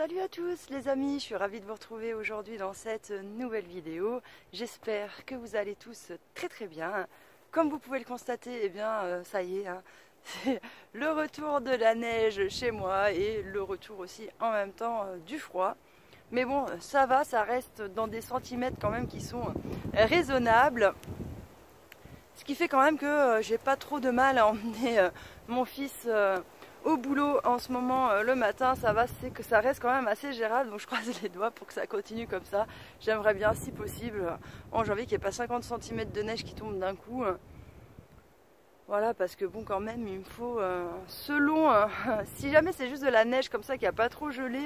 Salut à tous les amis, je suis ravie de vous retrouver aujourd'hui dans cette nouvelle vidéo. J'espère que vous allez tous très bien. Comme vous pouvez le constater, eh bien ça y est, hein, c'est le retour de la neige chez moi et le retour aussi en même temps du froid. Mais bon, ça va, ça reste dans des centimètres quand même qui sont raisonnables. Ce qui fait quand même que j'ai pas trop de mal à emmener mon fils au boulot en ce moment le matin. Ça va, c'est que ça reste quand même assez gérable, donc je croise les doigts pour que ça continue comme ça. J'aimerais bien, si possible, en janvier, qu'il n'y ait pas 50 cm de neige qui tombe d'un coup. Voilà, parce que bon, quand même, il me faut, selon, si jamais c'est juste de la neige comme ça qui n'a pas trop gelé,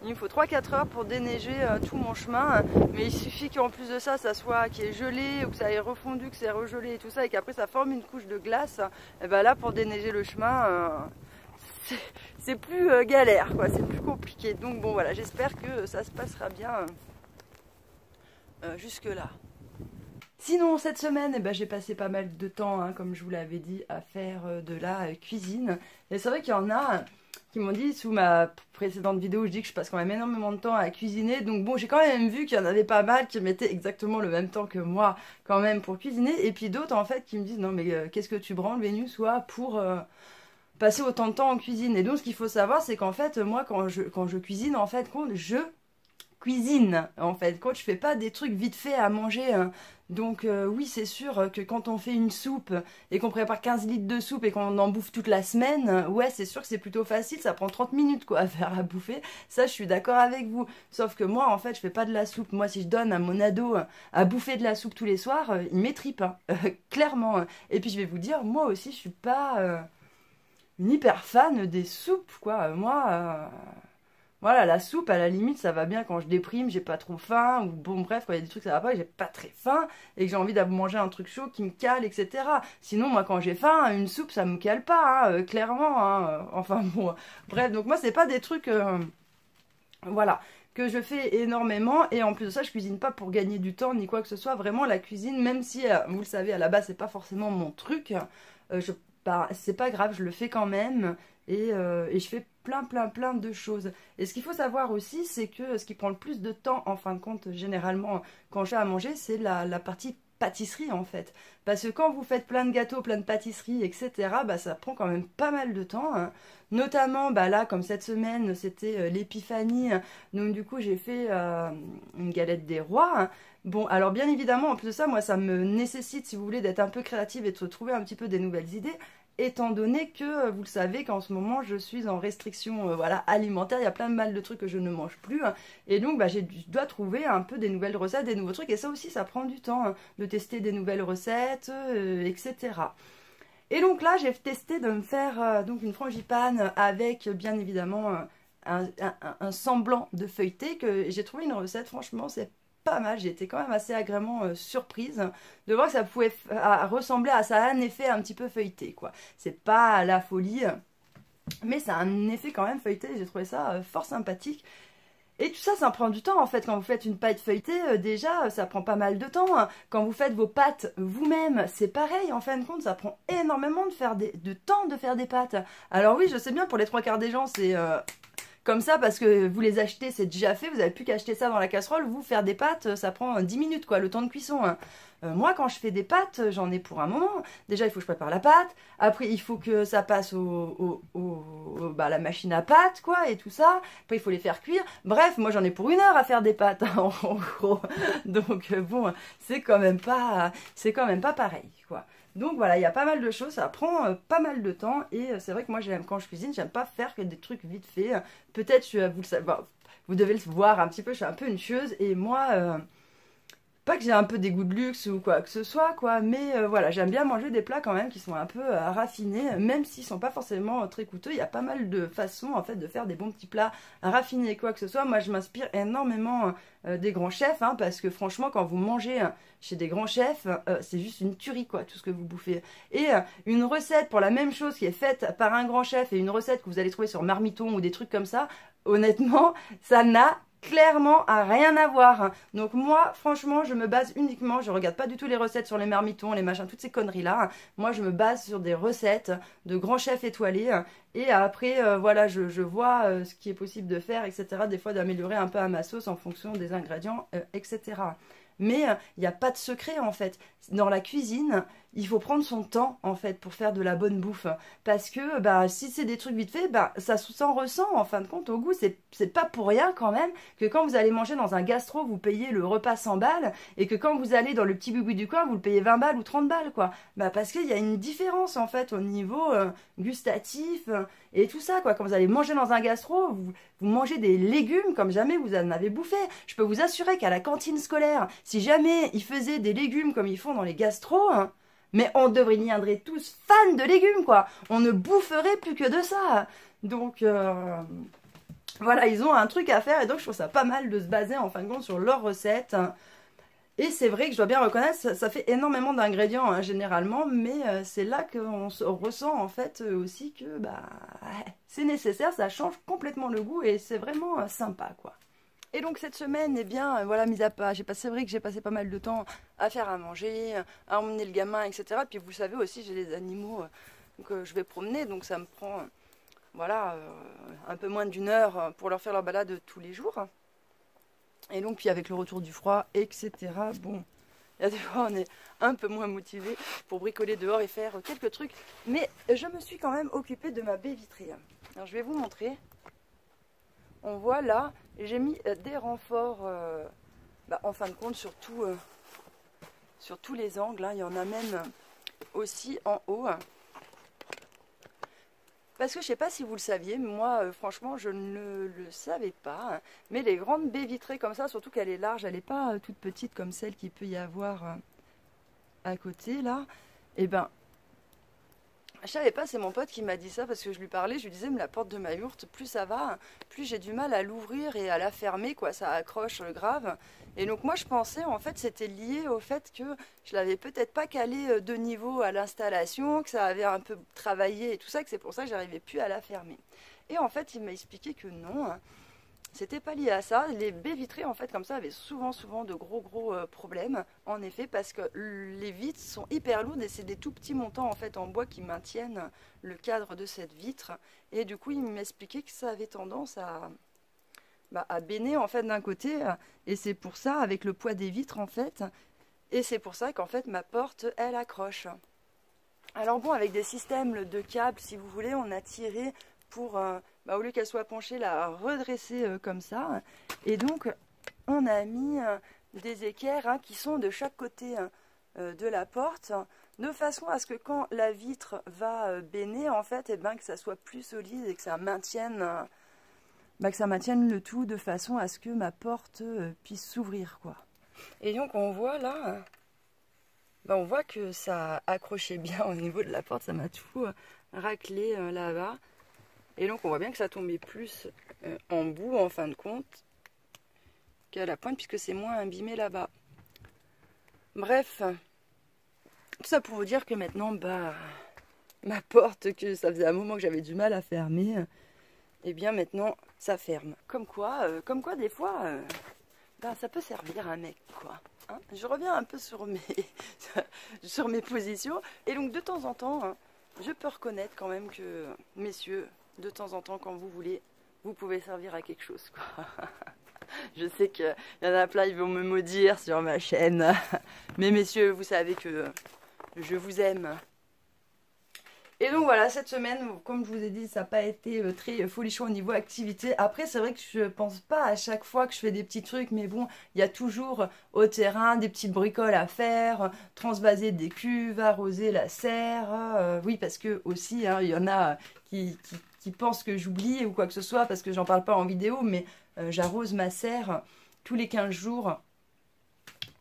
il me faut 3-4 heures pour déneiger tout mon chemin. Mais il suffit qu'en plus de ça, ça soit qu'il ait gelé ou que ça ait refondu, que c'est regelé et tout ça, et qu'après ça forme une couche de glace. Et ben là, pour déneiger le chemin, c'est plus galère, quoi, c'est plus compliqué. Donc bon, voilà, j'espère que ça se passera bien jusque-là. Sinon, cette semaine, eh ben, j'ai passé pas mal de temps, hein, comme je vous l'avais dit, à faire de la cuisine. Et c'est vrai qu'il y en a qui m'ont dit, sous ma précédente vidéo, je dis que je passe quand même énormément de temps à cuisiner. Donc bon, j'ai quand même vu qu'il y en avait pas mal qui mettaient exactement le même temps que moi, quand même, pour cuisiner. Et puis d'autres, en fait, qui me disent, non mais qu'est-ce que tu branles, Vénus, soit pour passer autant de temps en cuisine. Et donc, ce qu'il faut savoir, c'est qu'en fait, moi, quand je cuisine, en fait, je cuisine, en fait, quand je fais pas des trucs vite fait à manger, hein. Donc oui, c'est sûr que quand on fait une soupe et qu'on prépare 15 litres de soupe et qu'on en bouffe toute la semaine, ouais, c'est sûr que c'est plutôt facile, ça prend 30 minutes quoi à faire à bouffer. Ça, je suis d'accord avec vous. Sauf que moi, en fait, je fais pas de la soupe. Moi, si je donne à mon ado à bouffer de la soupe tous les soirs, il m'étripe, hein, clairement. Et puis je vais vous dire, moi aussi, je suis pas une hyper fan des soupes, quoi. Moi, voilà, la soupe, à la limite, ça va bien quand je déprime, j'ai pas trop faim, ou bon, bref, quand il y a des trucs ça va pas, j'ai pas très faim, et que j'ai envie de manger un truc chaud qui me cale, etc. Sinon, moi, quand j'ai faim, une soupe, ça me cale pas, hein, clairement, hein, enfin bon, bref, donc moi, c'est pas des trucs, voilà, que je fais énormément, et en plus de ça, je cuisine pas pour gagner du temps, ni quoi que ce soit, vraiment, la cuisine, même si, vous le savez, à la base, c'est pas forcément mon truc, bah, c'est pas grave, je le fais quand même, et je fais plein de choses. Et ce qu'il faut savoir aussi, c'est que ce qui prend le plus de temps, en fin de compte, généralement, quand j'ai à manger, c'est la partie pâtisserie, en fait. Parce que quand vous faites plein de gâteaux, plein de pâtisseries, etc., bah, ça prend quand même pas mal de temps, hein. Notamment, bah, là, comme cette semaine, c'était l'épiphanie, donc du coup, j'ai fait une galette des rois, hein. Bon, alors bien évidemment, en plus de ça, moi, ça me nécessite, si vous voulez, d'être un peu créative et de trouver un petit peu des nouvelles idées, étant donné que, vous le savez, qu'en ce moment, je suis en restriction voilà, alimentaire, il y a plein de mal de trucs que je ne mange plus, hein. Et donc, bah, je dois trouver un peu des nouvelles recettes, des nouveaux trucs, et ça aussi, ça prend du temps, hein, de tester des nouvelles recettes, etc. Et donc là, j'ai testé de me faire donc une frangipane avec, bien évidemment, un semblant de feuilleté, que j'ai trouvé une recette, franchement, c'est pas mal. J'ai été quand même assez agréablement surprise de voir que ça pouvait ressembler à ça, a un effet un petit peu feuilleté, quoi. C'est pas la folie, mais ça a un effet quand même feuilleté. J'ai trouvé ça fort sympathique. Et tout ça, ça prend du temps en fait. Quand vous faites une pâte feuilletée, déjà, ça prend pas mal de temps, hein. Quand vous faites vos pâtes vous-même, c'est pareil. En fin de compte, ça prend énormément de temps de faire des pâtes. Alors oui, je sais bien, pour les 3 quarts des gens, c'est comme ça, parce que vous les achetez, c'est déjà fait, vous n'avez plus qu'à acheter ça dans la casserole. Vous, faire des pâtes, ça prend 10 minutes, quoi, le temps de cuisson, hein. Moi, quand je fais des pâtes, j'en ai pour un moment. Déjà, il faut que je prépare la pâte. Après, il faut que ça passe bah, la machine à pâtes, quoi, et tout ça. Après, il faut les faire cuire. Bref, moi, j'en ai pour 1 heure à faire des pâtes, hein, en gros. Donc, bon, c'est quand même pas pareil, quoi. Donc voilà, il y a pas mal de choses, ça prend pas mal de temps, et c'est vrai que moi, quand je cuisine, j'aime pas faire que des trucs vite fait. Peut-être, vous le savez, vous devez le voir un petit peu, je suis un peu une chieuse, et moi, pas que j'ai un peu des goûts de luxe ou quoi que ce soit, quoi, mais voilà, j'aime bien manger des plats quand même qui sont un peu raffinés, même s'ils sont pas forcément très coûteux. Il y a pas mal de façons, en fait, de faire des bons petits plats raffinés, quoi que ce soit. Moi, je m'inspire énormément des grands chefs, hein, parce que franchement, quand vous mangez chez des grands chefs, c'est juste une tuerie, quoi, tout ce que vous bouffez. Et une recette pour la même chose qui est faite par un grand chef et une recette que vous allez trouver sur Marmiton ou des trucs comme ça, honnêtement, ça n'a clairement à rien à voir. Donc moi, franchement, je me base uniquement, je regarde pas du tout les recettes sur les Marmitons, les machins, toutes ces conneries-là. Moi, je me base sur des recettes de grands chefs étoilés Et après, voilà, je vois ce qui est possible de faire, etc. Des fois d'améliorer un peu à ma sauce en fonction des ingrédients, etc. Mais il n'y a pas de secret en fait. Dans la cuisine, il faut prendre son temps en fait pour faire de la bonne bouffe. Parce que bah, si c'est des trucs vite fait, bah, ça s'en ressent en fin de compte au goût. C'est pas pour rien quand même que quand vous allez manger dans un gastro, vous payez le repas 100 balles et que quand vous allez dans le petit boui du coin, vous le payez 20 balles ou 30 balles quoi. Bah, parce qu'il y a une différence en fait au niveau gustatif et tout ça quoi. Quand vous allez manger dans un gastro, vous mangez des légumes comme jamais vous en avez bouffé. Je peux vous assurer qu'à la cantine scolaire, si jamais ils faisaient des légumes comme ils font dans les gastros, hein, mais on deviendrait tous fans de légumes, quoi. On ne boufferait plus que de ça. Donc, voilà, ils ont un truc à faire et donc je trouve ça pas mal de se baser en fin de compte sur leurs recettes. Et c'est vrai que je dois bien reconnaître, ça fait énormément d'ingrédients hein, généralement, mais c'est là qu'on ressent en fait aussi que bah, c'est nécessaire, ça change complètement le goût et c'est vraiment sympa quoi. Et donc cette semaine, eh bien, voilà, mis à part, c'est vrai que j'ai passé pas mal de temps à faire à manger, à emmener le gamin, etc. Puis vous savez aussi, j'ai des animaux que je vais promener, donc ça me prend, voilà, un peu moins d'une heure pour leur faire leur balade tous les jours. Et donc, puis avec le retour du froid, etc. Bon, il y a des fois, on est un peu moins motivé pour bricoler dehors et faire quelques trucs. Mais je me suis quand même occupée de ma baie vitrée. Alors, je vais vous montrer. On voit là, j'ai mis des renforts, en fin de compte, sur tous les angles. Hein. Il y en a même aussi en haut. Parce que je ne sais pas si vous le saviez, mais moi, franchement, je ne le savais pas. Mais les grandes baies vitrées comme ça, surtout qu'elle est large, elle n'est pas toute petite comme celle qu'il peut y avoir à côté, là. Et ben, je savais pas, c'est mon pote qui m'a dit ça parce que je lui parlais, je lui disais, mais la porte de ma yourte, plus ça va, plus j'ai du mal à l'ouvrir et à la fermer, quoi, ça accroche grave. Et donc moi je pensais en fait c'était lié au fait que je l'avais peut-être pas calé de niveau à l'installation, que ça avait un peu travaillé et tout ça, que c'est pour ça que j'arrivais plus à la fermer. Et en fait il m'a expliqué que non, hein, c'était pas lié à ça. Les baies vitrées en fait comme ça avaient souvent de gros problèmes en effet parce que les vitres sont hyper lourdes et c'est des tout petits montants en fait en bois qui maintiennent le cadre de cette vitre. Et du coup il m'expliquait que ça avait tendance à béner en fait d'un côté et c'est pour ça avec le poids des vitres en fait et c'est pour ça qu'en fait ma porte elle accroche. Alors bon avec des systèmes de câbles si vous voulez on a tiré pour au lieu qu'elle soit penchée la redresser comme ça et donc on a mis des équerres hein, qui sont de chaque côté de la porte de façon à ce que quand la vitre va béner en fait et ben que ça soit plus solide et que ça maintienne le tout de façon à ce que ma porte puisse s'ouvrir quoi. Et donc on voit là, on voit que ça accrochait bien au niveau de la porte, ça m'a tout raclé là-bas. Et donc on voit bien que ça tombait plus en bout en fin de compte qu'à la pointe puisque c'est moins abîmé là-bas. Bref, tout ça pour vous dire que maintenant, ma porte, que ça faisait un moment que j'avais du mal à fermer, et bien maintenant ça ferme. Comme quoi des fois, ça peut servir à un mec, quoi. Hein, je reviens un peu sur mes positions. Et donc de temps en temps, hein, je peux reconnaître quand même que, messieurs, de temps en temps, quand vous voulez, vous pouvez servir à quelque chose, quoi. Je sais qu'il y en a plein, ils vont me maudire sur ma chaîne. Mais messieurs, vous savez que je vous aime. Et donc voilà, cette semaine, comme je vous ai dit, ça n'a pas été très folichon au niveau activité. Après, c'est vrai que je pense pas à chaque fois que je fais des petits trucs, mais bon, il y a toujours au terrain des petites bricoles à faire, transvaser des cuves, arroser la serre. Oui, parce que aussi, hein, il y en a qui pensent que j'oublie ou quoi que ce soit, parce que j'en parle pas en vidéo, mais j'arrose ma serre tous les 15 jours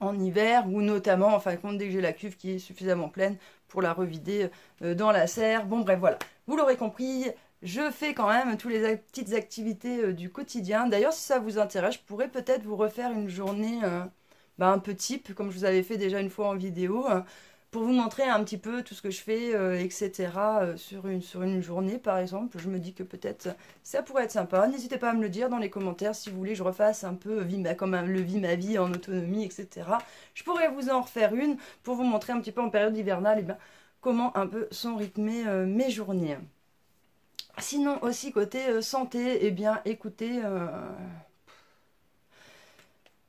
en hiver, ou notamment, en fin de compte, dès que j'ai la cuve qui est suffisamment pleine pour la revider dans la serre. Bon, bref, voilà. Vous l'aurez compris, je fais quand même toutes les petites activités du quotidien. D'ailleurs, si ça vous intéresse, je pourrais peut-être vous refaire une journée un peu type, comme je vous avais fait déjà une fois en vidéo, pour vous montrer un petit peu tout ce que je fais, etc. Sur une journée, par exemple. Je me dis que peut-être ça pourrait être sympa. N'hésitez pas à me le dire dans les commentaires si vous voulez que je refasse un peu comme le vie ma vie en autonomie, etc. Je pourrais vous en refaire une pour vous montrer un petit peu en période hivernale comment un peu sont rythmées mes journées. Sinon aussi côté santé, eh bien écoutez,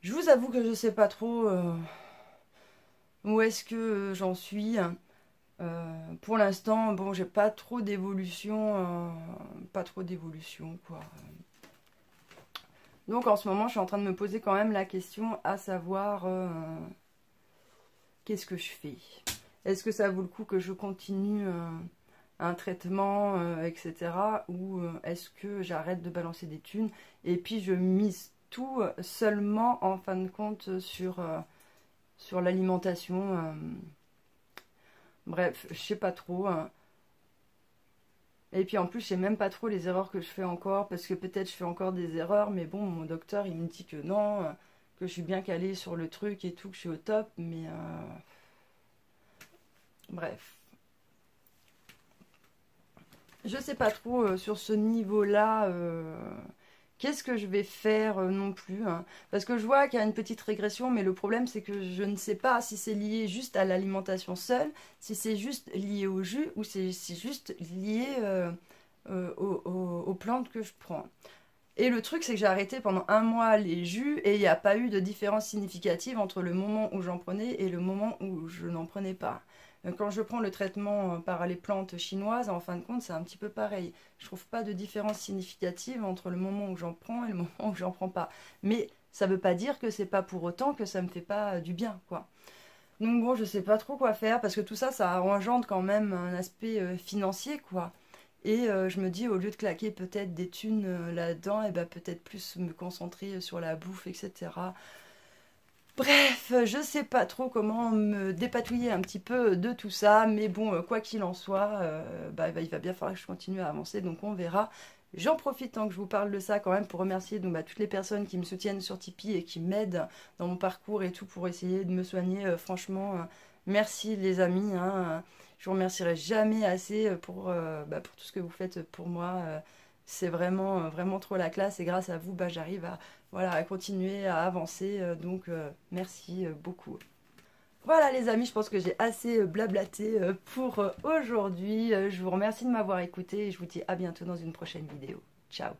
je vous avoue que je sais pas trop où est-ce que j'en suis. Pour l'instant, bon, j'ai pas trop d'évolution, quoi. Donc en ce moment, je suis en train de me poser quand même la question à savoir qu'est-ce que je fais? Est-ce que ça vaut le coup que je continue un traitement, etc. Ou est-ce que j'arrête de balancer des thunes et puis je mise tout seulement en fin de compte sur l'alimentation. Bref, je sais pas trop. Et puis en plus, je sais même pas trop les erreurs que je fais encore, parce que peut-être je fais encore des erreurs, mais bon, mon docteur, il me dit que non, que je suis bien calée sur le truc et tout, que je suis au top, mais bref. Je sais pas trop sur ce niveau-là, qu'est-ce que je vais faire non plus, hein. Parce que je vois qu'il y a une petite régression, mais le problème c'est que je ne sais pas si c'est lié juste à l'alimentation seule, si c'est juste lié au jus ou si c'est juste lié aux plantes que je prends. Et le truc c'est que j'ai arrêté pendant un mois les jus et il n'y a pas eu de différence significative entre le moment où j'en prenais et le moment où je n'en prenais pas. Quand je prends le traitement par les plantes chinoises, en fin de compte, c'est un petit peu pareil. Je trouve pas de différence significative entre le moment où j'en prends et le moment où j'en prends pas. Mais ça veut pas dire que c'est pas pour autant que ça me fait pas du bien, quoi. Donc bon, je sais pas trop quoi faire parce que tout ça, ça engendre quand même un aspect financier, quoi. Et je me dis, au lieu de claquer peut-être des thunes là-dedans, et ben peut-être plus me concentrer sur la bouffe, etc. Bref, je sais pas trop comment me dépatouiller un petit peu de tout ça, mais bon, quoi qu'il en soit, il va bien falloir que je continue à avancer, donc on verra. J'en profite tant que je vous parle de ça quand même pour remercier donc, toutes les personnes qui me soutiennent sur Tipeee et qui m'aident dans mon parcours et tout pour essayer de me soigner. Franchement, merci les amis, hein. Je vous remercierai jamais assez pour tout ce que vous faites pour moi. C'est vraiment, vraiment trop la classe et grâce à vous, j'arrive à, voilà, à continuer à avancer. Merci beaucoup. Voilà les amis, je pense que j'ai assez blablaté pour aujourd'hui. Je vous remercie de m'avoir écouté et je vous dis à bientôt dans une prochaine vidéo. Ciao!